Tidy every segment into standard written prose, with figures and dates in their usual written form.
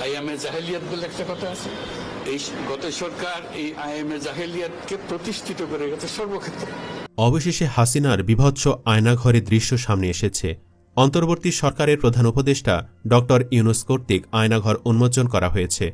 IMA জাহেলিয়াত বলে একটা কথা আছে। এই গত সরকার এই আইএমএ জাহেলিয়াতকে প্রতিষ্ঠিত করে গেছে সর্বক্ষেত্রে। অবশেষে হাসিনার বিভৎস আয়নাঘরের দৃশ্য সামনে এসেছে। অন্তর্বর্তী সরকারের প্রধান উপদেষ্টা ড ইউনূস কর্তৃক আয়নাঘর উন্মোচন করা হয়েছে।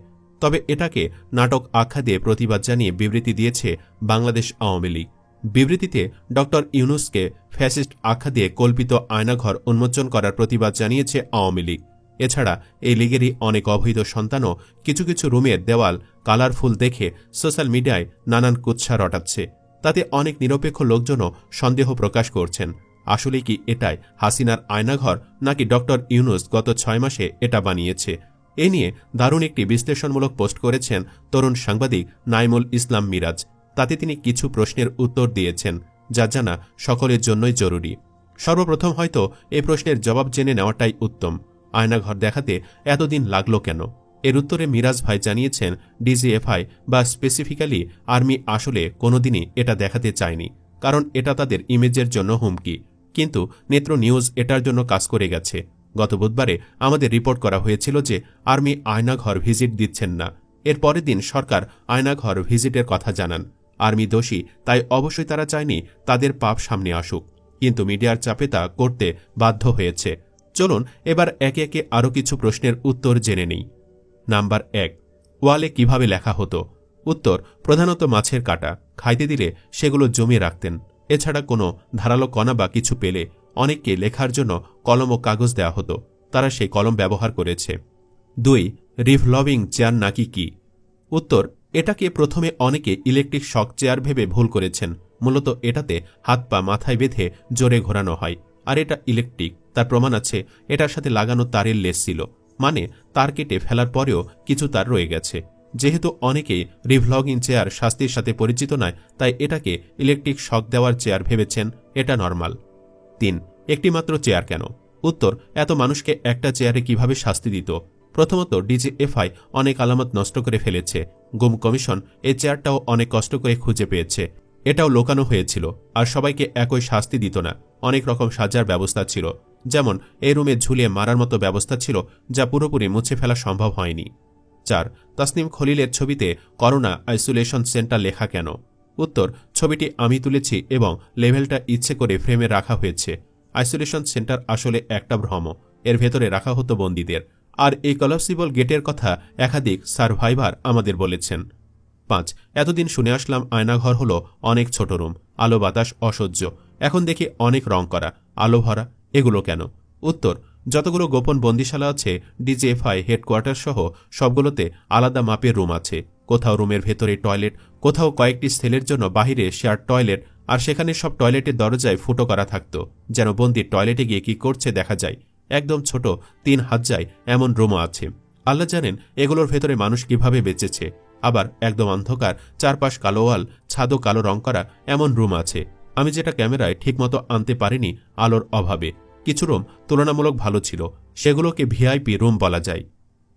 তবে এটাকে নাটক আখ্যা দিয়ে প্রতিবাদ জানিয়ে বিবৃতি দিয়েছে বাংলাদেশ আওয়ামী লীগ। বিবৃতিতে ড ইউনূসকে ফ্যাসিস্ট আখ্যা দিয়ে কল্পিত আয়নাঘর উন্মোচন করার প্রতিবাদ জানিয়েছে আওয়ামী লীগ। এছাড়া এই লীগেরই অনেক অবৈধ সন্তানও কিছু কিছু রুমের দেওয়াল কালারফুল দেখে সোশ্যাল মিডিয়ায় নানান কুৎসা রটাচ্ছে। তাতে অনেক নিরপেক্ষ লোকজনও সন্দেহ প্রকাশ করছেন, আসলে কি এটাই হাসিনার আয়নাঘর নাকি ড ইউনূস গত 6 মাসে এটা বানিয়েছে। এ নিয়ে দারুণ একটি বিশ্লেষণমূলক পোস্ট করেছেন তরুণ সাংবাদিক নাইমুল ইসলাম মিরাজ। তাতে তিনি কিছু প্রশ্নের উত্তর দিয়েছেন, যা জানা সকলের জন্যই জরুরি। সর্বপ্রথম হয়তো এই প্রশ্নের জবাব জেনে নেওয়াটাই উত্তম, আয়নাঘর দেখাতে এতদিন লাগল কেন? এর উত্তরে মিরাজ ভাই জানিয়েছেন, ডিজিএফআই বা স্পেসিফিক্যালি আর্মি আসলে কোনোদিনই এটা দেখাতে চায়নি, কারণ এটা তাদের ইমেজের জন্য হুমকি। কিন্তু নেত্র নিউজ এটার জন্য কাজ করে গেছে। গত বুধবারে আমাদের রিপোর্ট করা হয়েছিল যে আর্মি আয়নাঘর ভিজিট দিচ্ছেন না। এর পরের দিন সরকার আয়নাঘর ভিজিটের কথা জানান। আর্মি দোষী, তাই অবশ্যই তারা চায়নি তাদের পাপ সামনে আসুক, কিন্তু মিডিয়ার চাপে তা করতে বাধ্য হয়েছে। চলুন এবার একে একে আরও কিছু প্রশ্নের উত্তর জেনে নিই। নাম্বার 1, ওয়ালে কিভাবে লেখা হতো? উত্তর, প্রধানত মাছের কাঁটা খাইতে দিলে সেগুলো জমিয়ে রাখতেন। এছাড়া কোনো ধারালো কণা বা কিছু পেলে অনেককে লেখার জন্য কলম ও কাগজ দেওয়া হতো, তারা সেই কলম ব্যবহার করেছে। 2, রিভলভিং চেয়ার নাকি কি? উত্তর, এটাকে প্রথমে অনেকে ইলেকট্রিক শক চেয়ার ভেবে ভুল করেছেন। মূলত এটাতে হাত পা মাথায় বেঁধে জোরে ঘোরানো হয়, আর এটা ইলেকট্রিক। তার প্রমাণ আছে, এটার সাথে লাগানো তারের লেস ছিল, মানে তার কেটে ফেলার পরেও কিছু তার রয়ে গেছে। যেহেতু অনেকেই রিভলভিং চেয়ার শাস্তির সাথে পরিচিত নয়, তাই এটাকে ইলেকট্রিক শক দেওয়ার চেয়ার ভেবেছেন, এটা নরমাল। 3, একটি মাত্র চেয়ার কেন? উত্তর, এত মানুষকে একটা চেয়ারে কিভাবে শাস্তি দিত? প্রথমত, ডিজিএফআই অনেক আলামত নষ্ট করে ফেলেছে। গুম কমিশন এই চেয়ারটাও অনেক কষ্ট করে খুঁজে পেয়েছে। এটাও লোকানো হয়েছিল, আর সবাইকে একই শাস্তি দিত না। অনেক রকম সাজার ব্যবস্থা ছিল, যেমন এই রুমে ঝুলিয়ে মারার মতো ব্যবস্থা ছিল, যা পুরোপুরি মুছে ফেলা সম্ভব হয়নি। 4, তাসনিম খলিলের ছবিতে করোনা আইসোলেশন সেন্টার লেখা কেন? উত্তর, ছবিটি আমি তুলেছি এবং লেভেলটা ইচ্ছে করে ফ্রেমে রাখা হয়েছে। আইসোলেশন সেন্টার আসলে একটা ভ্রম, এর ভেতরে রাখা হতো বন্দীদের। আর এই কলাপসিবল গেটের কথা একাধিক সার্ভাইভার আমাদের বলেছেন। 5, এতদিন শুনে আসলাম আয়নাঘর হলো অনেক ছোট রুম, আলো বাতাস অসহ্য। এখন দেখি অনেক রং করা, আলো ভরা, এগুলো কেন? উত্তর, যতগুলো গোপন বন্দিশালা আছে ডিজিএফআই হেডকোয়ার্টার সহ সবগুলোতে আলাদা মাপের রুম আছে। কোথাও রুমের ভেতরে টয়লেট, কোথাও কয়েকটি সেলের জন্য বাহিরে শেয়ার টয়লেট, আর সেখানে সব টয়লেটের দরজায় ফুটো করা থাকত, যেন বন্দির টয়লেটে গিয়ে কি করছে দেখা যায়। একদম ছোট 3 হাত যায় এমন রুমও আছে। আল্লাহ জানেন এগুলোর ভেতরে মানুষ কিভাবে বেঁচেছে। আবার একদম অন্ধকার, চারপাশ কালো ওয়াল, ছাদও কালো রং করা এমন রুম আছে। আমি যেটা ক্যামেরায় ঠিকমতো আনতে পারিনি আলোর অভাবে। কিছু রুম তুলনামূলক ভালো ছিল, সেগুলোকে ভিআইপি রুম বলা যায়।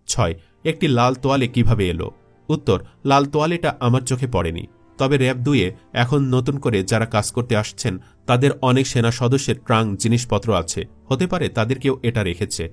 6, একটি লাল তোয়ালে কিভাবে এলো? উত্তর, লাল তোয়ালেটা আমার চোখে পড়েনি, তবে র‍্যাব 2-এ এখন নতুন করে যারা কাজ করতে আসছেন তাদের অনেক সেনা সদস্যের ট্রাঙ্ক জিনিসপত্র আছে, হতে পারে তাদেরকেও এটা রেখেছে।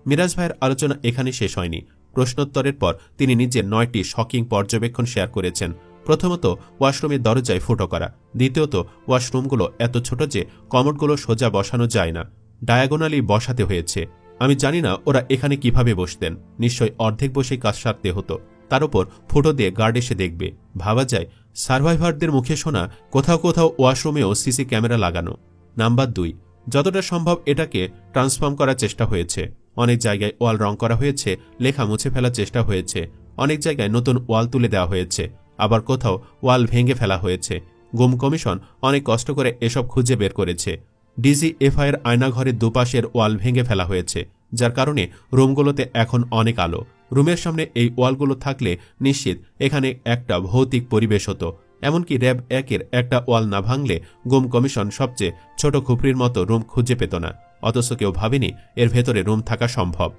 মিরাজ ভাইয়ের আলোচনা এখানে শেষ হয়নি। প্রশ্নোত্তরের পর তিনি নিজের 9টি শকিং পর্যবেক্ষণ শেয়ার করেছেন। প্রথমত, ওয়াশরুমের দরজায় ফুটো করা। দ্বিতীয়ত, ওয়াশরুমগুলো এত ছোট যে কমোডগুলো সোজা বসানো যায় না, ডায়াগোনালি বসাতে হয়েছে। আমি জানি না ওরা এখানে কিভাবে বসতেন, নিশ্চয় অর্ধেক বসেই কাজ সারতে হতো। তার উপর ফুটো দিয়ে গার্ড এসে দেখবে। ভাবা যায় সার্ভাইভারদের মুখে শোনা কোথাও কোথাও ওয়াশরুমেও সিসি ক্যামেরা লাগানো। নাম্বার 2, যতটা সম্ভব এটাকে ট্রান্সফর্ম করার চেষ্টা হয়েছে। অনেক জায়গায় ওয়াল রং করা হয়েছে, লেখা মুছে ফেলার চেষ্টা হয়েছে। অনেক জায়গায় নতুন ওয়াল তুলে দেওয়া হয়েছে, আবার কোথাও ওয়াল ভেঙে ফেলা হয়েছে। গুম কমিশন অনেক কষ্ট করে এসব খুঁজে বের করেছে। ডিজিএফআই এর আয়নাঘরের দুপাশের ওয়াল ভেঙে ফেলা হয়েছে, যার কারণে রুমগুলোতে এখন অনেক আলো। রুমের সামনে এই ওয়ালগুলো থাকলে নিশ্চিত এখানে একটা ভৌতিক পরিবেশ হতো। এমনকি র‍্যাব 1-এর একটা ওয়াল না ভাঙলে গুম কমিশন সবচেয়ে ছোট খুপড়ির মতো রুম খুঁজে পেত না, অথচ কেউ ভাবেনি এর ভেতরে রুম থাকা সম্ভব।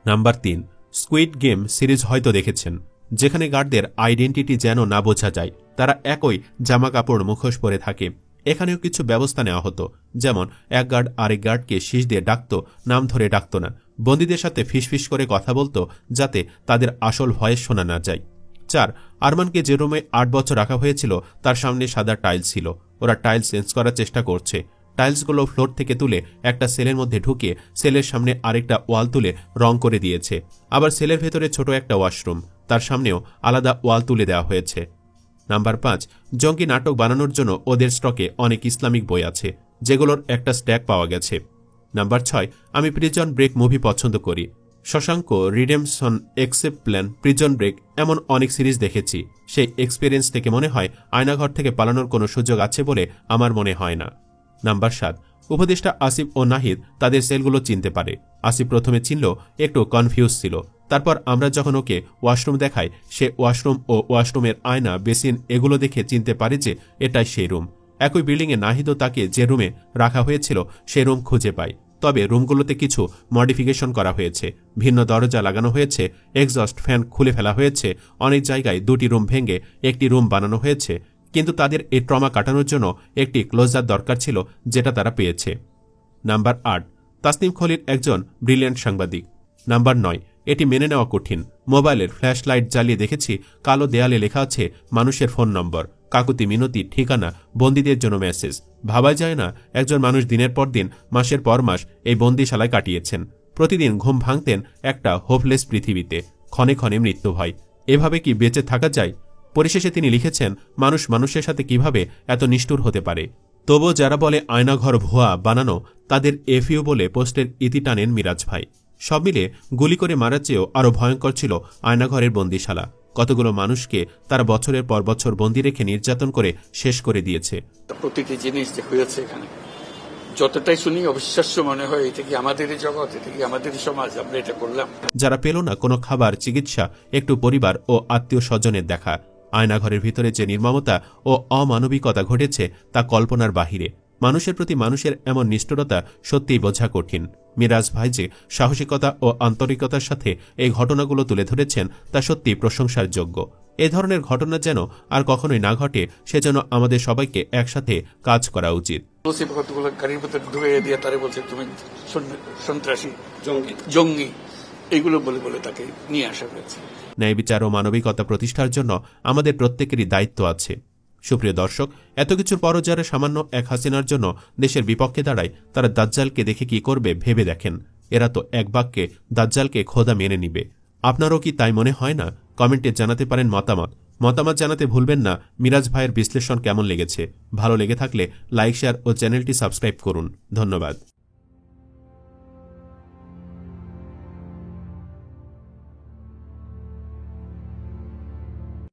নাম্বার 3, স্কুইড গেম সিরিজ হয়তো দেখেছেন, যেখানে গার্ডদের আইডেন্টিটি যেন না বোঝা যায়। তারা একই জামা কাপড় মুখোশ পরে থাকে। এখানেও কিছু ব্যবস্থা নেওয়া হতো, যেমন এক গার্ড আরেক গার্ডকে শীষ দিয়ে ডাকত, নাম ধরে ডাকত না, বন্দীদের সাথে ফিসফিস করে কথা বলতো যাতে তাদের আসল ভয়েস শোনা না যায়। 4. আরমানকে যে রুমে 8 বছর রাখা হয়েছিল তার সামনে সাদা টাইলস ছিল। ওরা টাইলস চেঞ্জ করার চেষ্টা করছে। টাইলসগুলো ফ্লোর থেকে তুলে একটা সেলের মধ্যে ঢুকিয়ে সেলের সামনে আরেকটা ওয়াল তুলে রং করে দিয়েছে। আবার সেলের ভেতরে ছোট একটা ওয়াশরুম, তার সামনেও আলাদা ওয়াল তুলে দেওয়া হয়েছে। নাম্বার 5. জঙ্গি নাটক বানানোর জন্য ওদের স্টকে অনেক ইসলামিক বই আছে, যেগুলোর একটা স্ট্যাক পাওয়া গেছে। নাম্বার 6. আমি প্রিজন ব্রেক মুভি পছন্দ করি। শশাঙ্ক, রিডেমশন, এক্সেপ্ট প্ল্যান, প্রিজন ব্রেক এমন অনেক সিরিজ দেখেছি। সেই এক্সপিরিয়েন্স থেকে মনে হয় আয়নাঘর থেকে পালানোর কোনো সুযোগ আছে বলে আমার মনে হয় না। নাম্বার 7. উপদেষ্টা আসিফ ও নাহিদ তাদের সেলগুলো চিনতে পারে। আসিফ প্রথমে চিনল, একটু কনফিউজ ছিল। তারপর আমরা যখন ওকে ওয়াশরুম দেখাই, সে ওয়াশরুম ও ওয়াশরুমের আয়না, বেসিন এগুলো দেখে চিনতে পারে যে এটাই সেই রুম। একই বিল্ডিংয়ে নাহিদও তাকে যে রুমে রাখা হয়েছিল সে রুম খুঁজে পায়। তবে রুমগুলোতে কিছু মডিফিকেশন করা হয়েছে, ভিন্ন দরজা লাগানো হয়েছে, এক্সস্ট ফ্যান খুলে ফেলা হয়েছে, অনেক জায়গায় 2টি রুম ভেঙে একটি রুম বানানো হয়েছে। কিন্তু তাদের এই ট্রমা কাটানোর জন্য একটি ক্লোজার দরকার ছিল, যেটা তারা পেয়েছে। নাম্বার 8. তাসনিম খলিল একজন ব্রিলিয়ান্ট সাংবাদিক। নাম্বার 9. এটি মেনে নেওয়া কঠিন। মোবাইলের ফ্ল্যাশ লাইট জ্বালিয়ে দেখেছি কালো দেয়ালে লেখা আছে মানুষের ফোন নম্বর, কাকুতি মিনতি, ঠিকানা, বন্দীদের জন্য মেসেজ। ভাবা যায় না একজন মানুষ দিনের পর দিন, মাসের পর মাস এই বন্দিশালায় কাটিয়েছেন। প্রতিদিন ঘুম ভাঙতেন একটা হোপলেস পৃথিবীতে, ক্ষণে ক্ষণে মৃত্যু ভয়। এভাবে কি বেঁচে থাকা যায়? পরিশেষে তিনি লিখেছেন, মানুষ মানুষের সাথে কিভাবে এত নিষ্ঠুর হতে পারে। তবুও যারা বলে আয়নাঘর ভুয়া বানানো, তাদের এফইউ বলে পোস্টের ইতি টানেন মিরাজ ভাই। সব মিলে গুলি করে মারার চেয়েও আরও ভয়ঙ্কর ছিল আয়নাঘরের বন্দিশালা। কতগুলো মানুষকে তারা বছরের পর বছর বন্দি রেখে নির্যাতন করে শেষ করে দিয়েছে। প্রতিটি জিনিস যে হয়েছে এখানে, যতটাই শুনি অবিশ্বাস্য মনে হয়। এটা কি আমাদেরই জগৎ, এটা কি আমাদেরই সমাজ, আমরা এটা করলাম? যারা পেল না কোনো খাবার, চিকিৎসা, একটু পরিবার ও আত্মীয় স্বজনের দেখা, আয়নাঘরের ভিতরে যে নির্মমতা ও অমানবিকতা ঘটেছে তা কল্পনার বাহিরে। মানুষের প্রতি মানুষের এমন নিষ্ঠুরতা সত্যিই বোঝা কঠিন। মিরাজ ভাই যে সাহসিকতা ও আন্তরিকতার সাথে এই ঘটনাগুলো তুলে ধরেছেন তা সত্যি প্রশংসার যোগ্য। এ ধরনের ঘটনা যেন আর কখনোই না ঘটে, সেজন্য আমাদের সবাইকে একসাথে কাজ করা উচিত। গাড়ির ভিতরে ঢুকে দিয়ে তারা বলছে তুমি সন্ত্রাসী, জঙ্গি, এগুলো বলে বলে তাকে নিয়ে আসা হয়েছে। ন্যায় বিচার ও মানবিকতা প্রতিষ্ঠার জন্য আমাদের প্রত্যেকেরই দায়িত্ব আছে। সুপ্রিয় দর্শক, এত কিছুর পরও যারা সামান্য এক হাসিনার জন্য দেশের বিপক্ষে দাঁড়ায়, তারা দাজ্জালকে দেখে কি করবে ভেবে দেখেন। এরা তো এক বাক্যে দাজ্জালকে খোদা মেনে নিবে। আপনারও কি তাই মনে হয় না? কমেন্টে জানাতে পারেন মতামত জানাতে ভুলবেন না মিরাজ ভাইয়ের বিশ্লেষণ কেমন লেগেছে। ভালো লেগে থাকলে লাইক, শেয়ার ও চ্যানেলটি সাবস্ক্রাইব করুন। ধন্যবাদ।